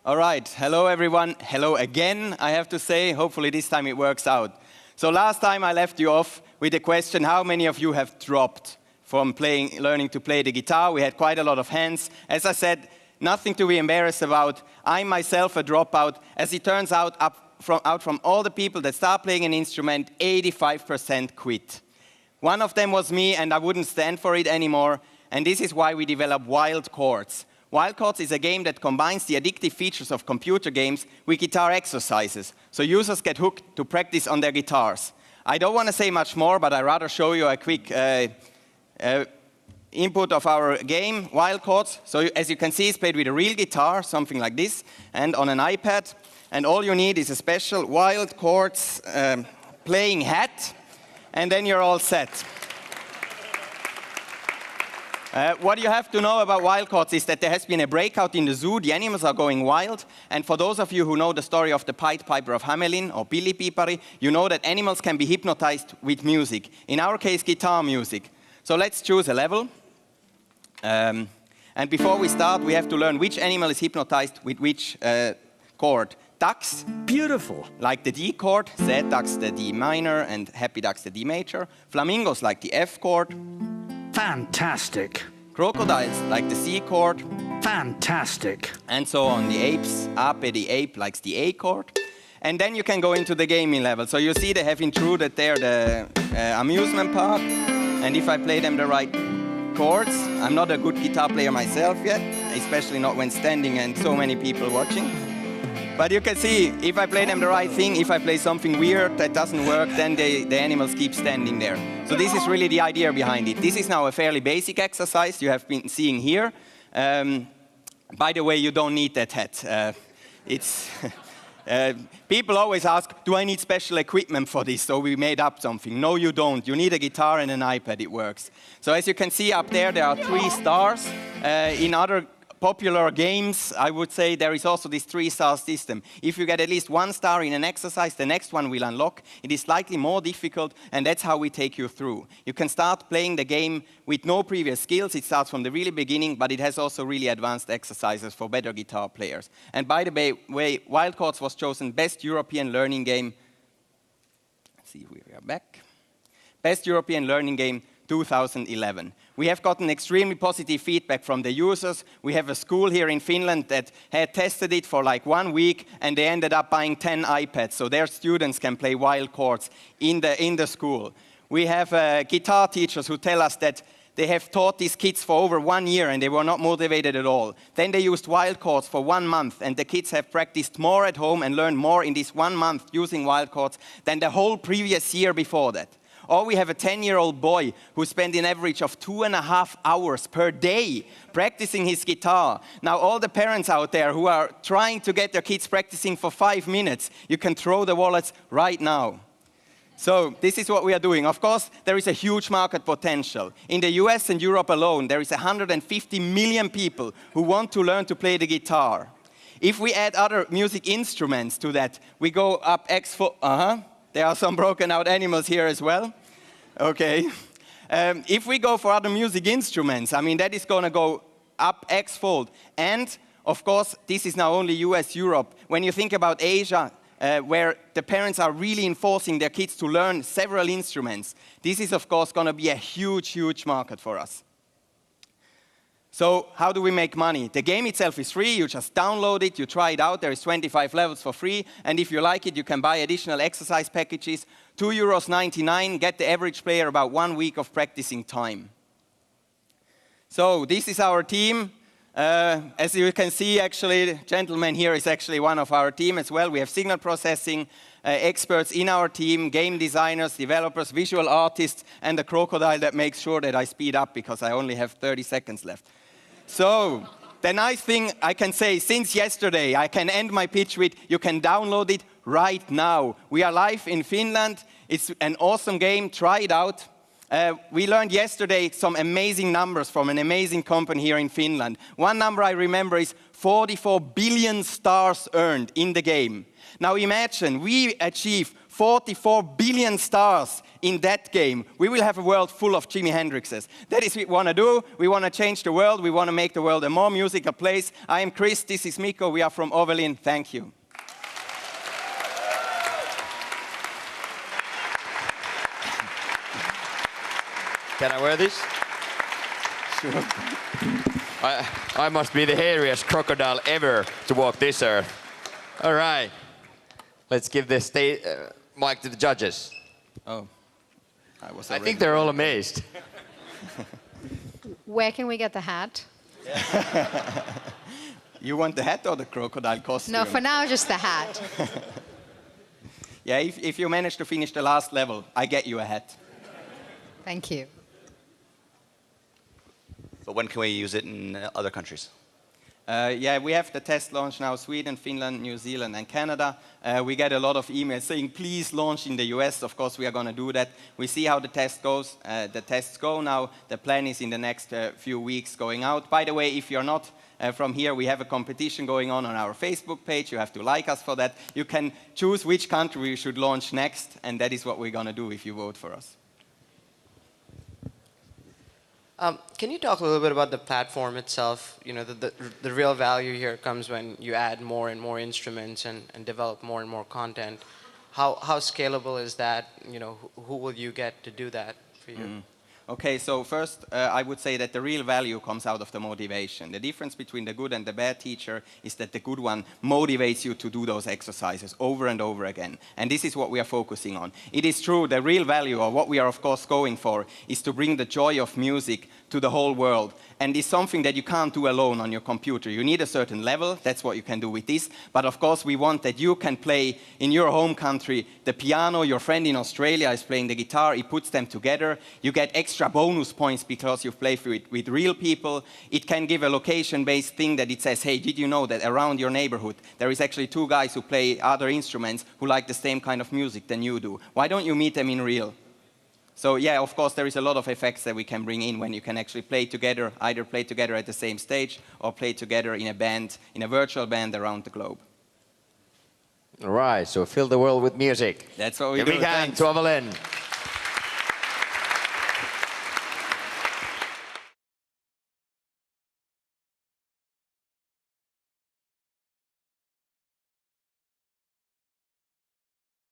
All right, hello everyone. Hello again, I have to say. Hopefully this time it works out. So last time I left you off with the question, how many of you have dropped from learning to play the guitar? We had quite a lot of hands. As I said, nothing to be embarrassed about. I'm myself a dropout. As it turns out, from all the people that start playing an instrument, 85% quit. One of them was me, and I wouldn't stand for it anymore. And this is why we developed Wild Chords. Wild Chords is a game that combines the addictive features of computer games with guitar exercises, so users get hooked to practice on their guitars. I don't want to say much more, but I'd rather show you a quick input of our game, Wild Chords. So as you can see, it's played with a real guitar, something like this, and on an iPad. And all you need is a special Wild Chords playing hat, and then you're all set. What you have to know about Wild Chords is that there has been a breakout in the zoo. The animals are going wild. And for those of you who know the story of the Pied Piper of Hamelin, or Billy Pipari, you know that animals can be hypnotized with music. In our case, guitar music. So let's choose a level. And before we start, we have to learn which animal is hypnotized with which chord. Ducks. Beautiful. Like the D chord. Sad ducks, the D minor, and happy ducks, the D major. Flamingos like the F chord. Fantastic. Crocodiles like the C chord. Fantastic. And so on. The apes, Ape, the ape, likes the A chord. And then you can go into the gaming level. So you see they have intruded there the amusement park. And if I play them the right chords, I'm not a good guitar player myself yet, especially not when standing and so many people watching. But you can see, if I play them the right thing, if I play something weird that doesn't work, then the animals keep standing there. So this is really the idea behind it. This is now a fairly basic exercise you have been seeing here. By the way, you don't need that hat. People always ask, do I need special equipment for this? So we made up something. No, you don't. You need a guitar and an iPad, it works. So as you can see up there are 3 stars. In other popular games, I would say there is also this 3-star system. If you get at least 1 star in an exercise, the next one will unlock. It is slightly more difficult, and that's how we take you through. You can start playing the game with no previous skills. It starts from the really beginning, but it has also really advanced exercises for better guitar players. And by the way, Wild Chords was chosen Best European Learning Game. Let's see if we are back. Best European Learning Game 2011. We have gotten extremely positive feedback from the users. We have a school here in Finland that had tested it for like 1 week, and they ended up buying 10 iPads, so their students can play Wild Chords in the school. We have guitar teachers who tell us that they have taught these kids for over 1 year and they were not motivated at all. Then they used Wild Chords for 1 month, and the kids have practiced more at home and learned more in this 1 month using Wild Chords than the whole previous year before that. Or we have a 10-year-old boy who spent an average of 2.5 hours per day practicing his guitar. Now, all the parents out there who are trying to get their kids practicing for 5 minutes, you can throw the wallets right now. So this is what we are doing. Of course, there is a huge market potential. In the US and Europe alone, there is 150 million people who want to learn to play the guitar. If we add other music instruments to that, we go up X4. There are some broken out animals here as well. Okay. If we go for other music instruments, I mean, that is going to go up X-fold. And, of course, this is now only US, Europe. When you think about Asia, where the parents are really enforcing their kids to learn several instruments, this is, of course, going to be a huge, huge market for us. So how do we make money? The game itself is free. You just download it, you try it out. There is 25 levels for free. And if you like it, you can buy additional exercise packages. €2.99, get the average player about 1 week of practicing time. So this is our team. As you can see, actually, the gentleman here is actually one of our team as well. We have signal processing experts in our team, game designers, developers, visual artists, and a crocodile that makes sure that I speed up because I only have 30 seconds left. So the nice thing I can say, since yesterday, I can end my pitch with, you can download it right now. We are live in Finland. It's an awesome game. Try it out. We learned yesterday some amazing numbers from an amazing company here in Finland. One number I remember is 44 billion stars earned in the game. Now imagine, we achieve 44 billion stars in that game, we will have a world full of Jimi Hendrixes. That is what we want to do. We want to change the world. We want to make the world a more musical place. I am Chris, this is Mikko, we are from Ovelin. Thank you. Can I wear this? Sure. I must be the hairiest crocodile ever to walk this earth. All right. Let's give the mic to the judges. Oh, I think they're all amazed. Where can we get the hat? You want the hat or the crocodile costume? No, for now, just the hat. Yeah, if you manage to finish the last level, I get you a hat. Thank you. So when can we use it in other countries? Yeah, we have the test launch now, Sweden, Finland, New Zealand, and Canada. We get a lot of emails saying, please launch in the US. Of course, we are going to do that. We see how the test goes. The tests go now. The plan is in the next few weeks going out. By the way, if you're not from here, we have a competition going on our Facebook page. You have to like us for that. You can choose which country we should launch next, and that is what we're going to do if you vote for us. Can you talk a little bit about the platform itself? You know, the real value here comes when you add more and more instruments and develop more and more content. How scalable is that? You know, who will you get to do that for you? Okay, so first, I would say that the real value comes out of the motivation. The difference between the good and the bad teacher is that the good one motivates you to do those exercises over and over again. And this is what we are focusing on. It is true, the real value, or what we are of course going for, is to bring the joy of music to the whole world. And it's something that you can't do alone on your computer. You need a certain level, that's what you can do with this. But of course we want that you can play in your home country the piano, your friend in Australia is playing the guitar, he puts them together. You get extra bonus points because you play with real people. It can give a location-based thing that it says, hey, did you know that around your neighborhood there is actually 2 guys who play other instruments who like the same kind of music than you do? Why don't you meet them in real? So yeah, of course, there is a lot of effects that we can bring in when you can actually play together, either play together at the same stage or play together in a band, in a virtual band around the globe. All right, so fill the world with music. That's what we Give do. a big hand to Ovelin.